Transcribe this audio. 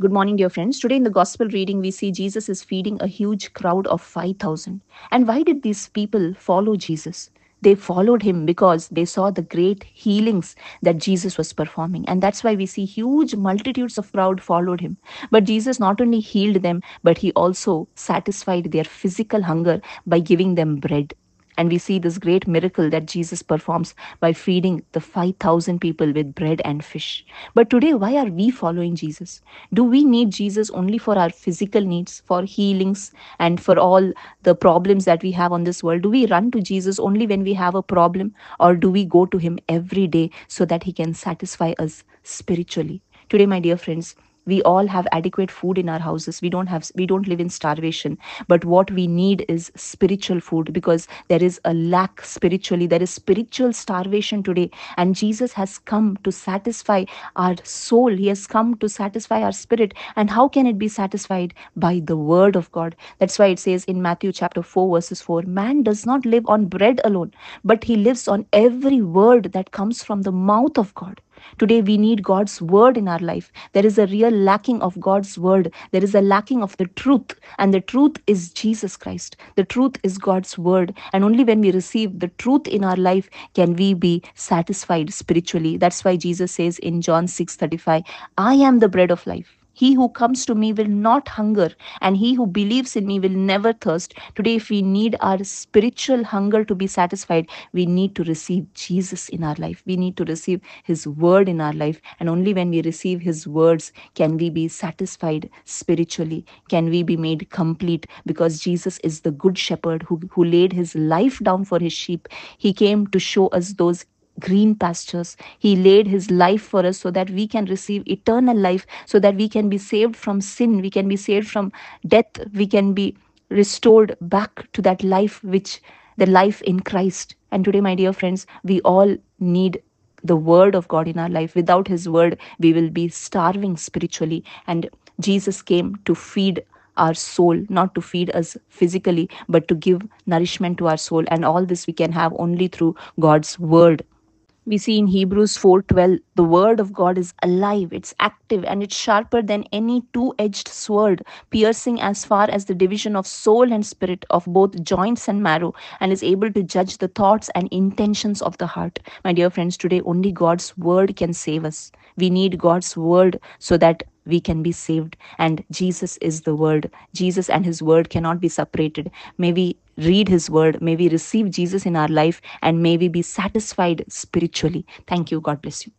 Good morning, dear friends. Today in the gospel reading, we see Jesus is feeding a huge crowd of 5,000. And why did these people follow Jesus? They followed him because they saw the great healings that Jesus was performing. And that's why we see huge multitudes of crowd followed him. But Jesus not only healed them, but he also satisfied their physical hunger by giving them bread. And we see this great miracle that Jesus performs by feeding the 5,000 people with bread and fish. But today, why are we following Jesus? Do we need Jesus only for our physical needs, for healings, and for all the problems that we have on this world? Do we run to Jesus only when we have a problem, or do we go to him every day so that he can satisfy us spiritually? Today, my dear friends, we all have adequate food in our houses. We don't live in starvation, but what we need is spiritual food, because there is a lack spiritually. There is spiritual starvation today, and Jesus has come to satisfy our soul. He has come to satisfy our spirit. And how can it be satisfied? By the word of God. That's why it says in Matthew chapter 4 verses 4, man does not live on bread alone, but he lives on every word that comes from the mouth of God. Today, we need God's word in our life. There is a real lacking of God's word. There is a lacking of the truth, and the truth is Jesus Christ. The truth is God's word. And only when we receive the truth in our life can we be satisfied spiritually. That's why Jesus says in John 6:35, I am the bread of life. He who comes to me will not hunger, and he who believes in me will never thirst. Today, if we need our spiritual hunger to be satisfied, we need to receive Jesus in our life. We need to receive his word in our life. And only when we receive his words can we be satisfied spiritually, can we be made complete, because Jesus is the good shepherd who laid his life down for his sheep. He came to show us those green pastures. He laid his life for us so that we can receive eternal life, so that we can be saved from sin, we can be saved from death, we can be restored back to that life, which the life in Christ. And today, my dear friends, we all need the word of God in our life. Without his word, we will be starving spiritually. And Jesus came to feed our soul, not to feed us physically, but to give nourishment to our soul. And all this we can have only through God's word. We see in Hebrews 4:12, the word of God is alive, it's active, and it's sharper than any two-edged sword, piercing as far as the division of soul and spirit, of both joints and marrow, and is able to judge the thoughts and intentions of the heart. My dear friends, today only God's word can save us. We need God's word so that we can be saved. And Jesus is the word. Jesus and his word cannot be separated. May we read his word, may we receive Jesus in our life, and may we be satisfied spiritually. Thank you. God bless you.